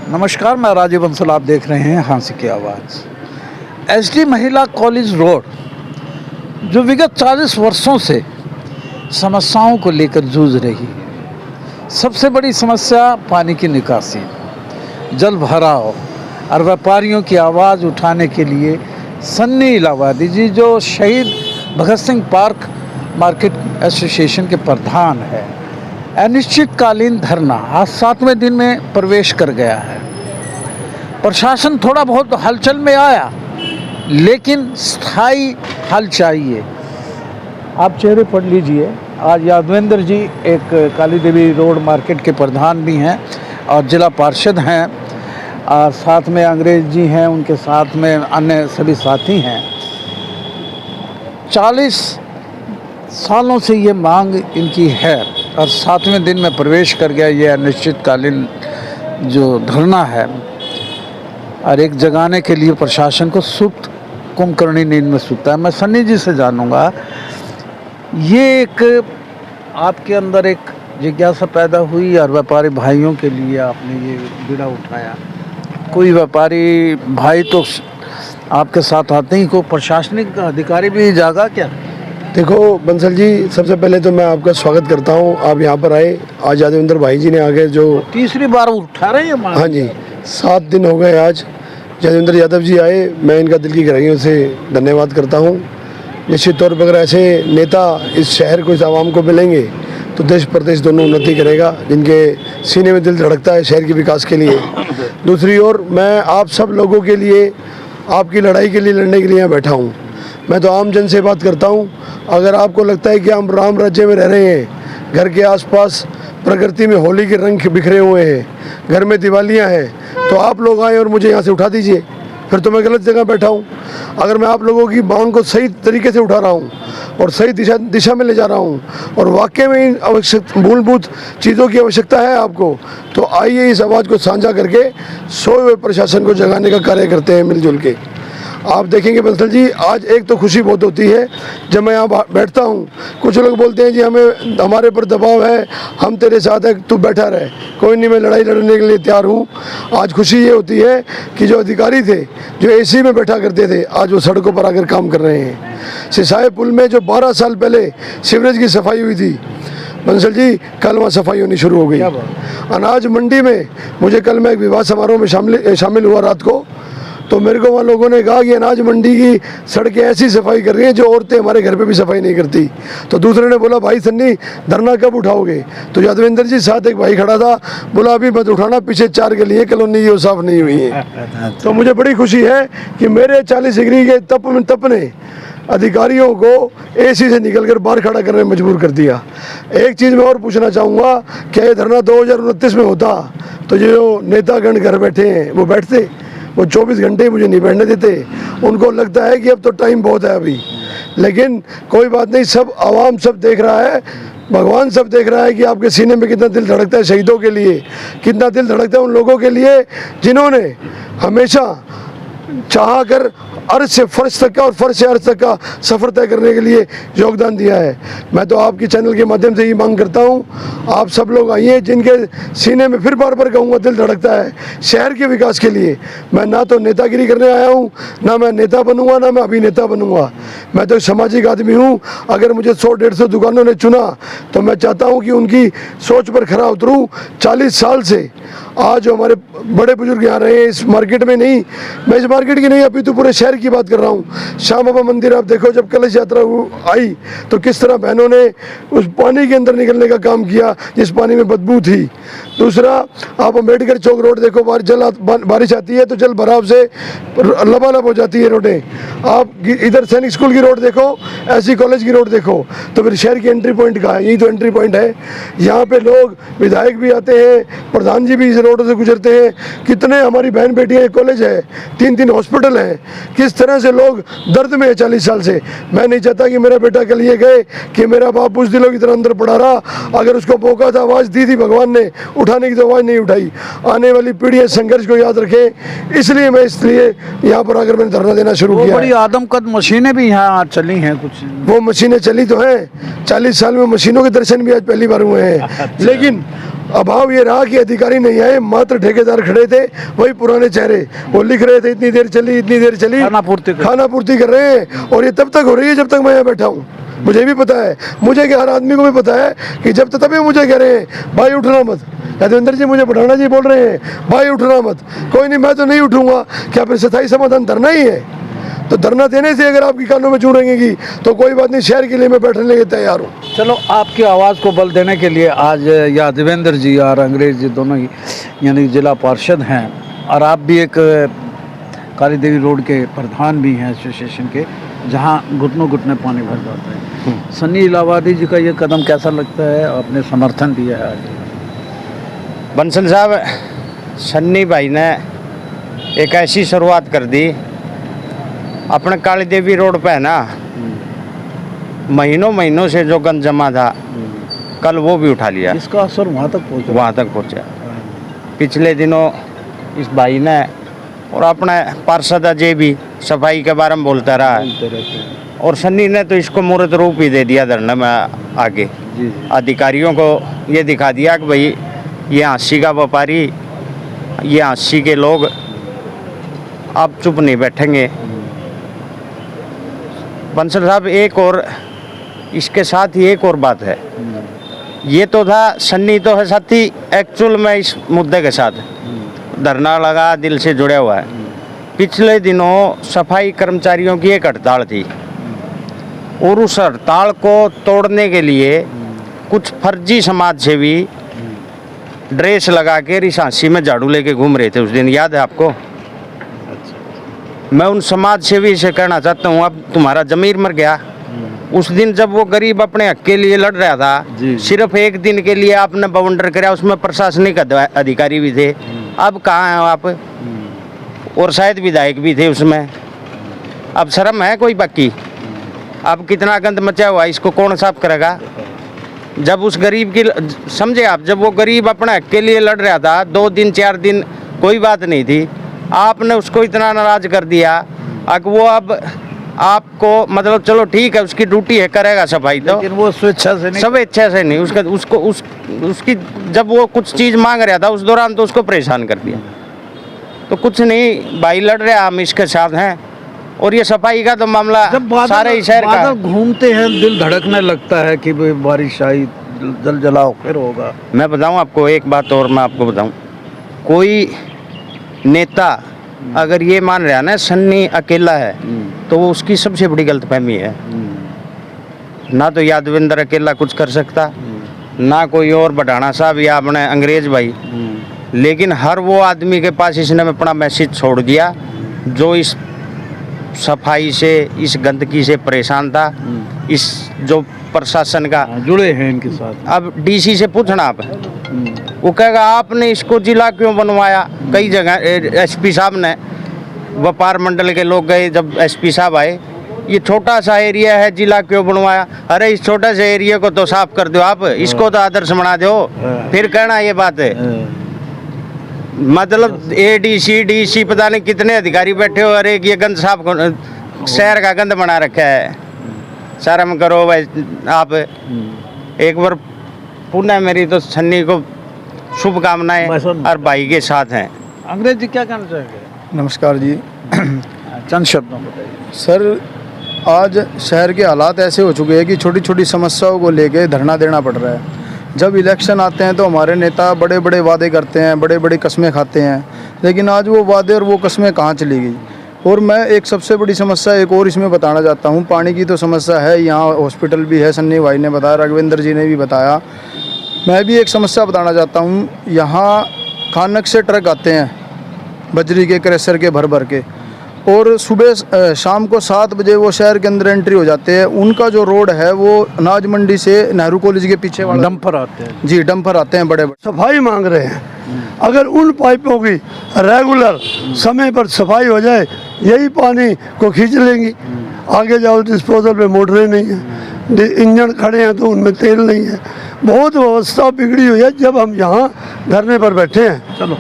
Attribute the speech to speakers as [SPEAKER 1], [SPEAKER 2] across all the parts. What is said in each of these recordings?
[SPEAKER 1] नमस्कार, मैं राजीव बंसल। आप देख रहे हैं हाँसी की आवाज़। एसडी महिला कॉलेज रोड जो विगत 40 वर्षों से समस्याओं को लेकर जूझ रही है। सबसे बड़ी समस्या पानी की निकासी, जल भराव और व्यापारियों की आवाज़ उठाने के लिए सन्नी इलाहाबादी जी जो शहीद Bhagat Singh park market association के प्रधान है, अनिश्चितकालीन धरना आज 7वें दिन में प्रवेश कर गया है। प्रशासन थोड़ा बहुत हलचल में आया, लेकिन स्थायी हल चाहिए। आप चेहरे पढ़ लीजिए। आज यादवेंद्र जी एक काली देवी रोड मार्केट के प्रधान भी हैं और जिला पार्षद हैं, और साथ में अंग्रेज जी हैं, उनके साथ में अन्य सभी साथी हैं। 40 सालों से ये मांग इनकी है और 7वें दिन में प्रवेश कर गया ये अनिश्चितकालीन जो धरना है। और एक जगाने के लिए प्रशासन को सुप्त कुंभकर्णी नींद में सुता है। मैं सन्नी जी से जानूंगा, ये एक आपके अंदर एक जिज्ञासा पैदा हुई और व्यापारी भाइयों के लिए आपने ये बीड़ा उठाया। कोई व्यापारी भाई तो आपके साथ आते ही को प्रशासनिक अधिकारी भी जागा क्या?
[SPEAKER 2] देखो बंसल जी, सबसे पहले तो मैं आपका स्वागत करता हूं। आप यहां पर आए। आज यादवेंद्र भाई जी ने आगे जो
[SPEAKER 1] तीसरी बार उठा रहे हैं।
[SPEAKER 2] हाँ जी, 7 दिन हो गए आज यादवेंद्र यादव जी आए। मैं इनका दिल की गहराइयों से धन्यवाद करता हूं। निश्चित तौर पर अगर ऐसे नेता इस शहर को, इस आवाम को मिलेंगे तो देश प्रदेश दोनों उन्नति करेगा, जिनके सीने में दिल धड़कता है शहर के विकास के लिए। दूसरी ओर मैं आप सब लोगों के लिए, आपकी लड़ाई के लिए लड़ने के लिए यहाँ बैठा हूँ। मैं तो आम जन से बात करता हूँ। अगर आपको लगता है कि हम राम राज्य में रह रहे हैं, घर के आसपास प्रकृति में होली के रंग बिखरे हुए हैं, घर में दिवालियाँ हैं, तो आप लोग आए और मुझे यहाँ से उठा दीजिए, फिर तो मैं गलत जगह बैठा हूँ। अगर मैं आप लोगों की मांग को सही तरीके से उठा रहा हूँ और सही दिशा में ले जा रहा हूँ और वाकई में इन आवश्यक मूलभूत चीज़ों की आवश्यकता है आपको, तो आइए इस आवाज़ को साझा करके सोए हुए प्रशासन को जगाने का कार्य करते हैं मिलजुल के। आप देखेंगे बंसल जी, आज एक तो खुशी बहुत होती है जब मैं यहाँ बैठता हूँ। कुछ लोग बोलते हैं जी हमारे पर दबाव है, हम तेरे साथ हैं, तू बैठा रहे। कोई नहीं, मैं लड़ाई लड़ने के लिए तैयार हूँ। आज खुशी ये होती है कि जो अधिकारी थे, जो एसी में बैठा करते थे, आज वो सड़कों पर आकर काम कर रहे हैं। सिसाई पुल में जो 12 साल पहले सीवरेज की सफाई हुई थी बंसल जी, कल वहाँ सफाई होनी शुरू हो गई। अनाज मंडी में मुझे कल मैं एक विवाह समारोह में शामिल हुआ रात को, तो मेरे को वहाँ लोगों ने कहा कि अनाज मंडी की सड़कें ऐसी सफाई कर रही हैं जो औरतें हमारे घर पे भी सफाई नहीं करती। तो दूसरे ने बोला, भाई सन्नी धरना कब उठाओगे? तो यादवेंद्र जी साथ एक भाई खड़ा था, बोला अभी मत उठाना, पीछे 4 गली कॉलोनी ये साफ नहीं हुई है। तो मुझे बड़ी खुशी है कि मेरे 40 डिग्री के तप ने अधिकारियों को एसी से निकलकर बाहर खड़ा करने में मजबूर कर दिया। एक चीज़ मैं और पूछना चाहूँगा, क्या ये धरना 2029 में होता तो जो नेतागण घर बैठे हैं वो बैठते? वो 24 घंटे मुझे नहीं बैठने देते। उनको लगता है कि अब तो टाइम बहुत है अभी, लेकिन कोई बात नहीं, सब आवाम सब देख रहा है, भगवान सब देख रहा है कि आपके सीने में कितना दिल धड़कता है शहीदों के लिए, कितना दिल धड़कता है उन लोगों के लिए जिन्होंने हमेशा चाह कर अर्ज से फर्श तक का और फर्श से अर्ज तक का सफ़र तय करने के लिए योगदान दिया है। मैं तो आपकी चैनल के माध्यम से ये मांग करता हूँ, आप सब लोग आइए, जिनके सीने में फिर बार बार कहूँगा दिल धड़कता है शहर के विकास के लिए। मैं ना तो नेतागिरी करने आया हूँ, ना मैं नेता बनूंगा, ना मैं अभिनेता बनूंगा। मैं तो सामाजिक आदमी हूँ। अगर मुझे 100-150 दुकानों ने चुना तो मैं चाहता हूँ कि उनकी सोच पर खरा उतरूँ। 40 साल से आज जो हमारे बड़े बुजुर्ग यहाँ रहे हैं, इस मार्केट में नहीं, मैं इस मार्केट की नहीं, अभी तो पूरे शहर की बात कर रहा हूँ। श्याम बाबा मंदिर आप देखो, जब कलश यात्रा आई तो किस तरह बहनों ने उस पानी के अंदर निकलने का काम किया जिस पानी में बदबू थी। दूसरा, आप अम्बेडकर चौक रोड देखो, बारिश आती है तो जल भराव से लबालब हो जाती है रोडें। आप इधर सैनिक स्कूल की रोड देखो, ऐसी कॉलेज की रोड देखो, तो फिर शहर की एंट्री पॉइंट कहाँ है? यही तो एंट्री पॉइंट है। यहाँ पे लोग विधायक भी आते हैं, प्रधान जी भी इस रोड से गुजरते हैं। कितने हमारी बहन बेटियाँ, कॉलेज है, 3-3 हॉस्पिटल हैं, किस तरह से लोग दर्द में है 40 साल से। मैं नहीं चाहता कि मेरा बेटा कल ये गए कि मेरा बाप बुज़ दिलों की तरह अंदर पड़ा रहा। अगर उसको मौका था, आवाज़ दी थी भगवान ने, उठाने की तो आवाज़ नहीं उठाई। आने वाली पीढ़ियाँ संघर्ष को याद रखें, इसलिए मैं यहाँ पर आकर मैंने धरना देना शुरू किया।
[SPEAKER 1] बड़ी आदमकद मशीनें भी यहाँ चली हैं कुछ।
[SPEAKER 2] वो मशीनें चली तो हैं, 40 साल में मशीनों के दर्शन भी आज पहली बार हुए हैं। लेकिन अभाव ये रहा कि अधिकारी नहीं आए, मात्र ठेकेदार खड़े थे, वही पुराने चेहरे, वो लिख रहे थे इतनी देर चली, खाना पूर्ति कर रहे हैं। और ये तब तक हो रही है जब तक मैं यहाँ बैठा हूँ। मुझे भी पता है, मुझे क्या हर आदमी को भी पता है कि जब तक, तभी मुझे कह रहे हैं भाई उठना मत। यादवेंद्र जी मुझे पठाना जी बोल रहे हैं भाई उठना मत। कोई नहीं, मैं तो नहीं उठूंगा। क्या फिर स्थायी समाधान धरना ही है? तो धरना देने से अगर आपकी कानों में चूड़ेंगी तो कोई बात नहीं, शहर के लिए मैं बैठने के लिए तैयार हूँ।
[SPEAKER 1] चलो, आपकी आवाज़ को बल देने के लिए आज यादवेंद्र जी और अंग्रेज जी दोनों ही यानी जिला पार्षद हैं, और आप भी एक काली देवी रोड के प्रधान भी हैं एसोसिएशन के, जहां घुटनों घुटने पानी भर जाता है। सन्नी इलाहाबादी जी का ये कदम कैसा लगता है? आपने समर्थन दिया है आज।
[SPEAKER 3] बंसल साहब, सन्नी भाई ने एक ऐसी शुरुआत कर दी अपने काली देवी रोड पे ना, महीनों से जो गंद जमा था कल वो भी उठा लिया।
[SPEAKER 1] इसका असर वहाँ तक पहुँचा।
[SPEAKER 3] पिछले दिनों इस भाई ने और अपने पार्षद अजय भी सफाई के बारे में बोलता रहा, और सन्नी ने तो इसको मूर्त रूप ही दे दिया धरने में आगे। अधिकारियों को ये दिखा दिया कि भाई ये हांसी का व्यापारी, ये हांसी के लोग अब चुप नहीं बैठेंगे। बंसल साहब, एक और इसके साथ ही एक और बात है। ये तो था, सन्नी तो है साथी एक्चुअल में इस मुद्दे के साथ धरना लगा, दिल से जुड़ा हुआ है। पिछले दिनों सफाई कर्मचारियों की एक हड़ताल थी, और उस हड़ताल को तोड़ने के लिए कुछ फर्जी समाज सेवी ड्रेस लगा के रिसासी में झाड़ू लेके घूम रहे थे उस दिन, याद है आपको? मैं उन समाज सेवी से कहना चाहता हूँ, अब तुम्हारा जमीर मर गया। उस दिन जब वो गरीब अपने हक के लिए लड़ रहा था, सिर्फ एक दिन के लिए आपने बवंडर कराया, उसमें प्रशासनिक अधिकारी भी थे। अब कहाँ हैं आप? और शायद विधायक भी थे उसमें। अब शर्म है कोई बाकी? अब कितना गंद मचा हुआ, इसको कौन साफ करेगा? जब उस गरीब की, समझे आप, जब वो गरीब अपने हक के लिए लड़ रहा था, 2 दिन 4 दिन कोई बात नहीं थी, आपने उसको इतना नाराज कर दिया। अब वो अब आपको, मतलब चलो ठीक है, उसकी ड्यूटी है, करेगा सफाई, तो
[SPEAKER 1] लेकिन वो स्वेच्छा से नहीं,
[SPEAKER 3] सब इच्छा से नहीं। उसकी जब वो कुछ चीज़ मांग रहा था उस दौरान तो उसको परेशान कर दिया। तो कुछ नहीं, भाई लड़ रहे, हम इसके साथ हैं। और ये सफाई का तो मामला सारे ही शहर का
[SPEAKER 1] घूमते हैं, दिल धड़कने लगता है कि बारिश आई, जल जलाओ फिर होगा।
[SPEAKER 3] मैं बताऊं आपको एक बात, और मैं आपको बताऊं, कोई नेता अगर ये मान रहा है ना सन्नी अकेला है, तो वो उसकी सबसे बड़ी गलतफहमी है। ना तो यादवेंद्र अकेला कुछ कर सकता, ना कोई और बढ़ाना साहब या अपने अंग्रेज भाई, लेकिन हर वो आदमी के पास इसने अपना मैसेज छोड़ दिया जो इस सफाई से, इस गंदगी से परेशान था, इस जो प्रशासन का
[SPEAKER 1] जुड़े हैं इनके साथ।
[SPEAKER 3] अब डीसी से पूछना आप, वो कहेगा आपने इसको जिला क्यों बनवाया? कई जगह एसपी साहब ने, व्यापार मंडल के लोग गए, जब एसपी साहब आए, ये छोटा सा एरिया है, जिला क्यों बनवाया? अरे इस छोटे से एरिया को तो साफ कर दो आप, इसको तो आदर्श बना दो, फिर कहना ये बात है। मतलब एडीसी डीसी पता नहीं कितने अधिकारी बैठे हो, अरे ये गंद साफ, शहर का गंद बना रखा है। शर्म करो भाई आप। एक बार पुनः मेरी तो सन्नी को शुभकामनाएं और भाई के साथ हैं।
[SPEAKER 1] अंग्रेज जी क्या कहना चाहेंगे?
[SPEAKER 2] नमस्कार जी।
[SPEAKER 1] चंद शब्दों बताइए
[SPEAKER 2] सर, आज शहर के हालात ऐसे हो चुके हैं कि छोटी छोटी समस्याओं को लेके धरना देना पड़ रहा है। जब इलेक्शन आते हैं तो हमारे नेता बड़े बड़े वादे करते हैं, बड़े बड़े कस्में खाते हैं, लेकिन आज वो वादे और वो कस्में कहाँ चली गई। और मैं एक सबसे बड़ी समस्या एक और इसमें बताना चाहता हूँ। पानी की तो समस्या है, यहाँ हॉस्पिटल भी है, सन्नी भाई ने बताया, राघवेंद्र जी ने भी बताया। मैं भी एक समस्या बताना चाहता हूँ। यहाँ खानक से ट्रक आते हैं बजरी के, क्रेशर के भर भर के, और सुबह शाम को 7 बजे वो शहर के अंदर एंट्री हो जाते हैं। उनका जो रोड है वो अनाज मंडी से नेहरू कॉलेज के पीछे वाला
[SPEAKER 1] डंपर आते हैं
[SPEAKER 2] जी, डंपर आते हैं बड़े बड़े।
[SPEAKER 4] सफाई मांग रहे हैं, अगर उन पाइपों की रेगुलर समय पर सफाई हो जाए, यही पानी को खींच लेंगी। आगे जाओ डिस्पोजल पे मोटरें नहीं है, इंजन खड़े हैं तो उनमें तेल नहीं है, बहुत व्यवस्था बिगड़ी हुई है जब हम यहाँ धरने पर बैठे हैं।
[SPEAKER 1] चलो,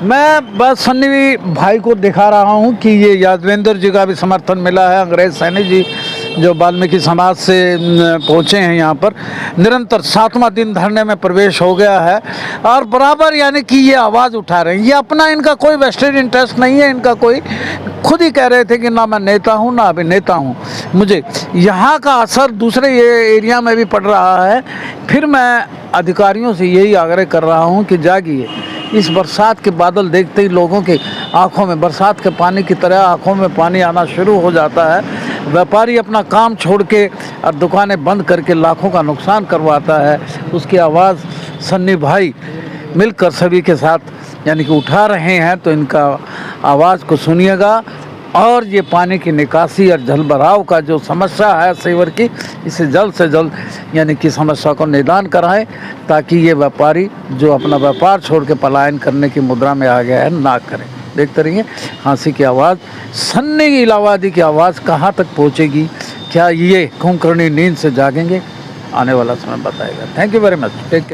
[SPEAKER 1] मैं बस सन्नी भाई को दिखा रहा हूँ कि ये यादवेंद्र जी का भी समर्थन मिला है, अंग्रेज सैनी जी जो वाल्मीकि समाज से पहुँचे हैं यहाँ पर, निरंतर 7वां दिन धरने में प्रवेश हो गया है और बराबर यानी कि ये आवाज़ उठा रहे हैं। ये अपना इनका कोई वेस्टेड इंटरेस्ट नहीं है, इनका कोई, खुद ही कह रहे थे कि ना मैं नेता हूँ ना अभिनेता हूँ। मुझे यहाँ का असर दूसरे ये एरिया में भी पड़ रहा है। फिर मैं अधिकारियों से यही आग्रह कर रहा हूँ कि जागिए। इस बरसात के बादल देखते ही लोगों के आंखों में बरसात के पानी की तरह आंखों में पानी आना शुरू हो जाता है। व्यापारी अपना काम छोड़ के और दुकानें बंद करके लाखों का नुकसान करवाता है। उसकी आवाज़ सन्नी भाई मिलकर सभी के साथ यानी कि उठा रहे हैं, तो इनका आवाज़ को सुनिएगा और ये पानी की निकासी और जल भराव का जो समस्या है सीवर की, इसे जल्द से जल्द यानी कि समस्या को निदान कराएं, ताकि ये व्यापारी जो अपना व्यापार छोड़ के पलायन करने की मुद्रा में आ गया है ना करें। देखते रहिए हाँसी की आवाज़, सन्नी इलाहाबादी की आवाज़ कहाँ तक पहुँचेगी, क्या ये कुंभकर्णी नींद से जागेंगे, आने वाला समय बताएगा। Thank you very much, take care.